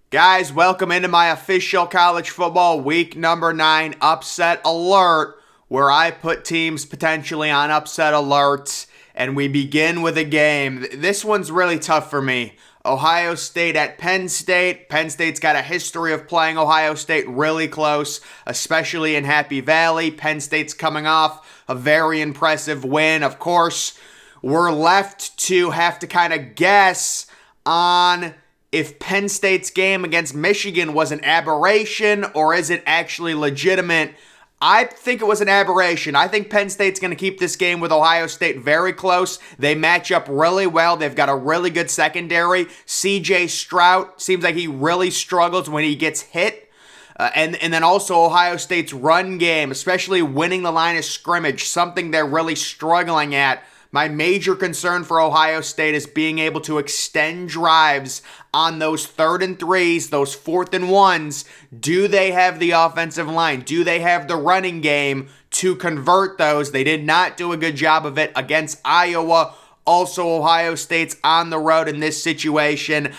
Guys, welcome into my official college football week number 9 upset alert, where I put teams potentially on upset alerts, and we begin with a game. This one's really tough for me. Ohio State at Penn State. Penn State's got a history of playing Ohio State really close, especially in Happy Valley. Penn State's coming off a very impressive win. Of course, we're left to have to kind of guess on if Penn State's game against Michigan was an aberration or is it actually legitimate. I think it was an aberration. I think Penn State's going to keep this game with Ohio State very close. They match up really well. They've got a really good secondary. C.J. Stroud seems like he really struggles when he gets hit. And then also Ohio State's run game, especially winning the line of scrimmage, something they're really struggling at. My major concern for Ohio State is being able to extend drives on those 3rd and 3s, those 4th and 1s. Do they have the offensive line? Do they have the running game to convert those? They did not do a good job of it against Iowa. Also, Ohio State's on the road in this situation.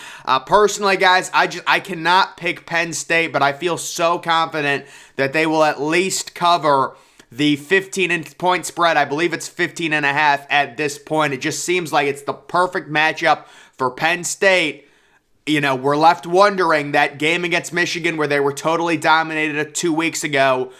Personally, guys, I cannot pick Penn State, but I feel so confident that they will at least cover the 15-point spread. I believe it's 15.5 at this point. It just seems like it's the perfect matchup for Penn State. You know, we're left wondering that game against Michigan where they were totally dominated 2 weeks ago.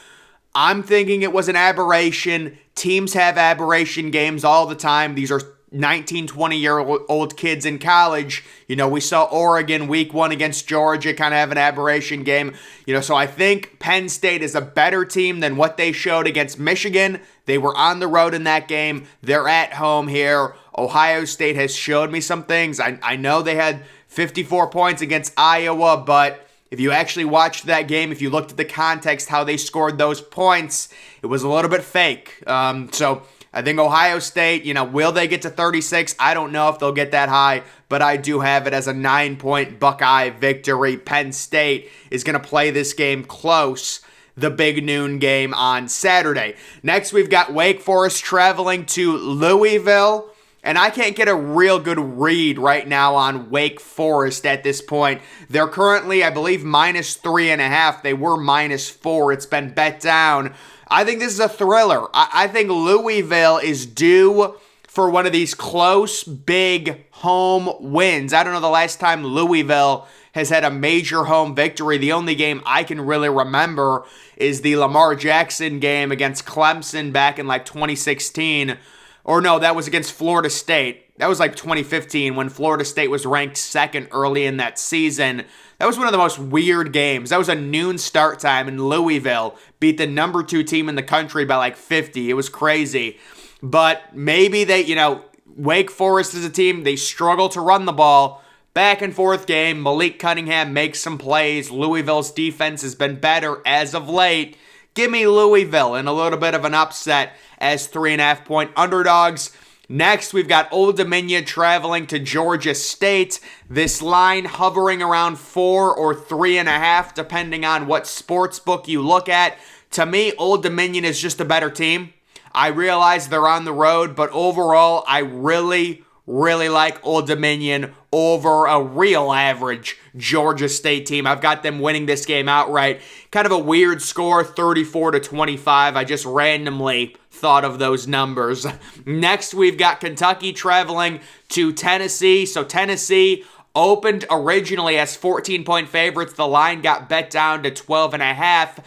I'm thinking it was an aberration. Teams have aberration games all the time. These are 19, 20-year-old kids in college. You know, we saw Oregon week 1 against Georgia kind of have an aberration game. You know, so I think Penn State is a better team than what they showed against Michigan. They were on the road in that game. They're at home here. Ohio State has showed me some things. I know they had 54 points against Iowa, but if you actually watched that game, if you looked at the context, how they scored those points, it was a little bit fake. So I think Ohio State, you know, will they get to 36? I don't know if they'll get that high, but I do have it as a 9-point Buckeye victory. Penn State is going to play this game close, the big noon game on Saturday. Next, we've got Wake Forest traveling to Louisville, and I can't get a real good read right now on Wake Forest at this point. They're currently, I believe, -3.5. They were -4. It's been bet down. I think this is a thriller. I think Louisville is due for one of these close, big home wins. I don't know the last time Louisville has had a major home victory. The only game I can really remember is the Lamar Jackson game against Clemson back in like 2016. Or no, that was against Florida State. That was like 2015 when Florida State was ranked 2nd early in that season. That was one of the most weird games. That was a noon start time, and Louisville beat the number 2 team in the country by like 50. It was crazy. But maybe they, you know, Wake Forest is a team, they struggle to run the ball. Back and forth game. Malik Cunningham makes some plays. Louisville's defense has been better as of late. Give me Louisville in a little bit of an upset as 3.5-point underdogs. Next, we've got Old Dominion traveling to Georgia State. This line hovering around 4 or 3.5, depending on what sports book you look at. To me, Old Dominion is just a better team. I realize they're on the road, but overall, I really like Old Dominion over a real average Georgia State team. I've got them winning this game outright. Kind of a weird score, 34-25. I just randomly thought of those numbers. Next, we've got Kentucky traveling to Tennessee. So Tennessee opened originally as 14-point favorites. The line got bet down to 12.5.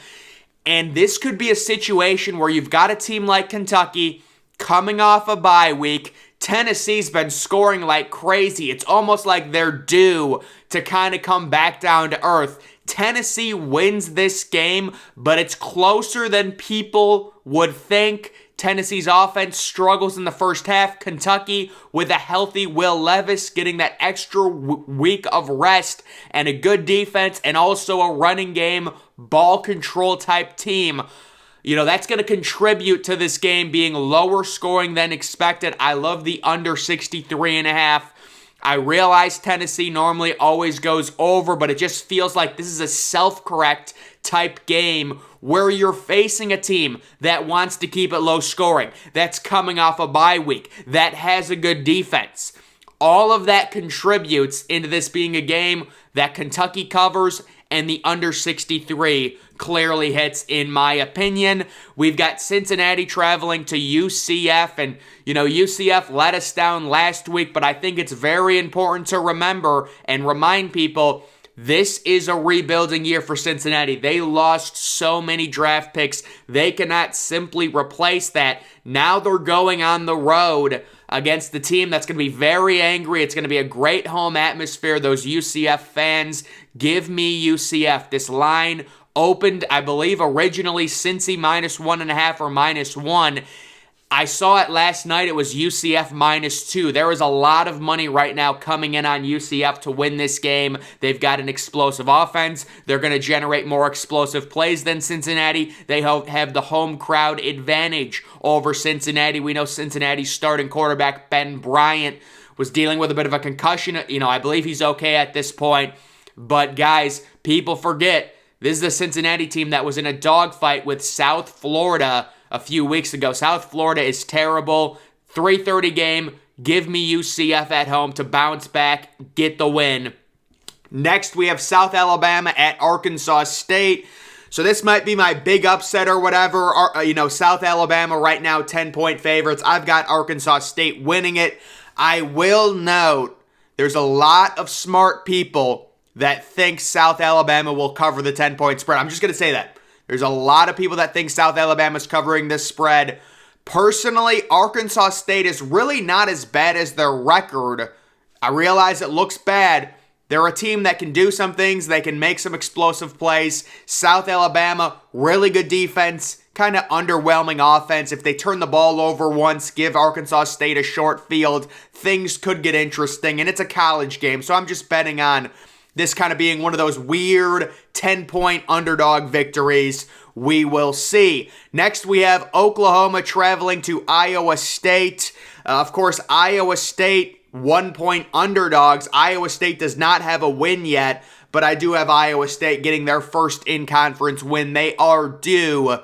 And this could be a situation where you've got a team like Kentucky coming off a bye week. Tennessee's been scoring like crazy. It's almost like they're due to kind of come back down to earth. Tennessee wins this game, but it's closer than people would think. Tennessee's offense struggles in the first half. Kentucky, with a healthy Will Levis, getting that extra week of rest and a good defense and also a running game, ball control type team. You know, that's going to contribute to this game being lower scoring than expected. I love the under 63.5. I realize Tennessee normally always goes over, but it just feels like this is a self-correct type game where you're facing a team that wants to keep it low scoring, that's coming off a bye week, that has a good defense. All of that contributes into this being a game that Kentucky covers, and the under 63 clearly hits, in my opinion. We've got Cincinnati traveling to UCF, and, UCF let us down last week, but I think it's very important to remember and remind people this is a rebuilding year for Cincinnati. They lost so many draft picks. They cannot simply replace that. Now they're going on the road against the team that's going to be very angry. It's going to be a great home atmosphere. Those UCF fans, give me UCF. This line opened, I believe, originally Cincy -1.5 or -1. I saw it last night. It was UCF -2. There is a lot of money right now coming in on UCF to win this game. They've got an explosive offense. They're going to generate more explosive plays than Cincinnati. They have the home crowd advantage over Cincinnati. We know Cincinnati's starting quarterback, Ben Bryant, was dealing with a bit of a concussion. I believe he's okay at this point. But guys, people forget, this is the Cincinnati team that was in a dogfight with South Florida a few weeks ago. South Florida is terrible. 3:30 game. Give me UCF at home to bounce back, get the win. Next, we have South Alabama at Arkansas State. So this might be my big upset or whatever. South Alabama right now 10-point favorites. I've got Arkansas State winning it. I will note there's a lot of smart people that think South Alabama will cover the 10-point spread. I'm just going to say that. There's a lot of people that think South Alabama's covering this spread. Personally, Arkansas State is really not as bad as their record. I realize it looks bad. They're a team that can do some things. They can make some explosive plays. South Alabama, really good defense, kind of underwhelming offense. If they turn the ball over once, give Arkansas State a short field, things could get interesting. And it's a college game, so I'm just betting on this kind of being one of those weird 10-point underdog victories. We will see. Next, we have Oklahoma traveling to Iowa State. Of course, Iowa State, 1-point underdogs. Iowa State does not have a win yet, but I do have Iowa State getting their first in-conference win. They are due.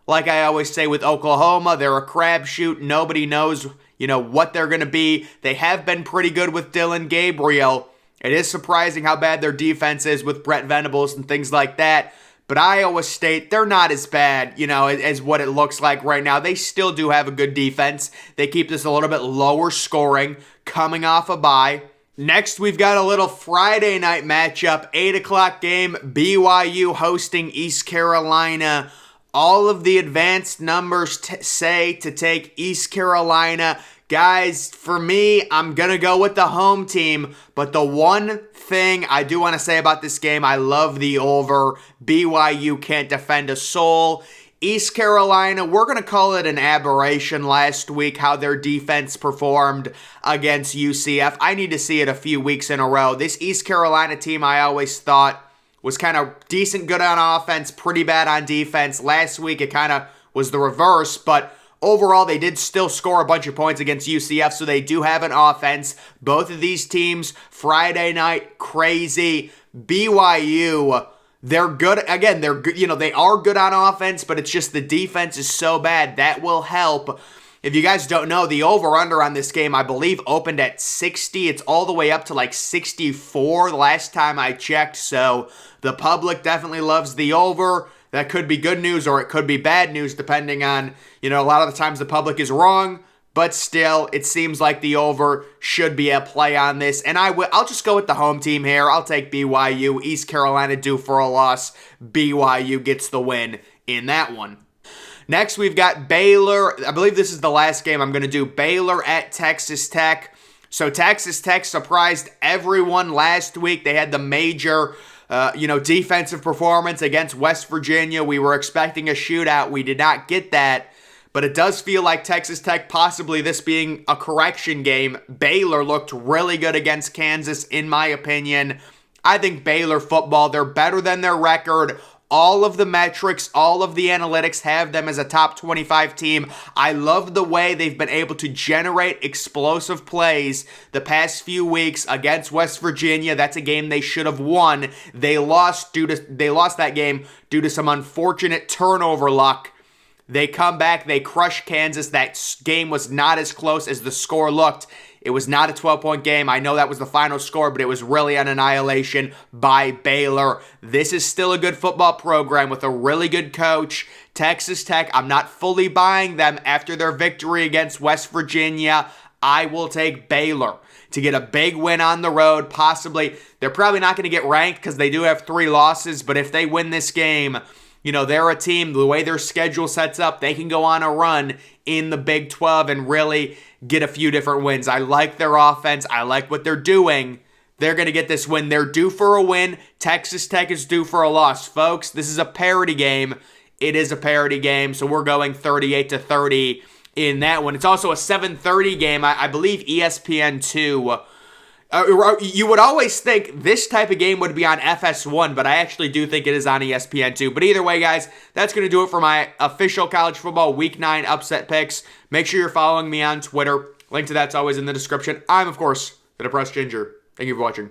Like I always say with Oklahoma, they're a crapshoot. Nobody knows, what they're going to be. They have been pretty good with Dylan Gabriel. It is surprising how bad their defense is with Brett Venables and things like that. But Iowa State, they're not as bad, as what it looks like right now. They still do have a good defense. They keep this a little bit lower scoring, coming off a bye. Next, we've got a little Friday night matchup, 8 o'clock game, BYU hosting East Carolina. All of the advanced numbers say to take East Carolina. Guys, for me, I'm going to go with the home team, but the one thing I do want to say about this game, I love the over. BYU can't defend a soul. East Carolina, we're going to call it an aberration last week, how their defense performed against UCF. I need to see it a few weeks in a row. This East Carolina team, I always thought, was kind of decent, good on offense, pretty bad on defense. Last week, it kind of was the reverse, but overall, they did still score a bunch of points against UCF, so they do have an offense. Both of these teams, Friday night, crazy. BYU, they're good. Again, they're good. They are good on offense, but it's just the defense is so bad. That will help. If you guys don't know, the over-under on this game, I believe, opened at 60. It's all the way up to like 64 the last time I checked, so the public definitely loves the over. That could be good news or it could be bad news depending on, a lot of the times the public is wrong, but still, it seems like the over should be a play on this. And I'll just go with the home team here. I'll take BYU. East Carolina due for a loss. BYU gets the win in that one. Next, we've got Baylor. I believe this is the last game I'm going to do. Baylor at Texas Tech. So Texas Tech surprised everyone last week. They had the major defensive performance against West Virginia. We were expecting a shootout. We did not get that. But it does feel like Texas Tech, possibly this being a correction game. Baylor looked really good against Kansas, in my opinion. I think Baylor football, they're better than their record. All of the metrics, all of the analytics have them as a top 25 team. I love the way they've been able to generate explosive plays the past few weeks against West Virginia. That's a game they should have won. They lost that game due to some unfortunate turnover luck. They come back, they crush Kansas. That game was not as close as the score looked. It was not a 12-point game. I know that was the final score, but it was really an annihilation by Baylor. This is still a good football program with a really good coach. Texas Tech, I'm not fully buying them after their victory against West Virginia. I will take Baylor to get a big win on the road. Possibly, they're probably not going to get ranked because they do have 3 losses, but if they win this game, they're a team, the way their schedule sets up, they can go on a run in the Big 12 and really get a few different wins. I like their offense. I like what they're doing. They're going to get this win. They're due for a win. Texas Tech is due for a loss. Folks, this is a parity game. It is a parity game, so we're going 38-30 in that one. It's also a 7:30 game. I believe ESPN2. You would always think this type of game would be on FS1, but I actually do think it is on ESPN2. But either way, guys, that's going to do it for my official college football Week 9 upset picks. Make sure you're following me on Twitter. Link to that's always in the description. I'm, of course, the Depressed Ginger. Thank you for watching.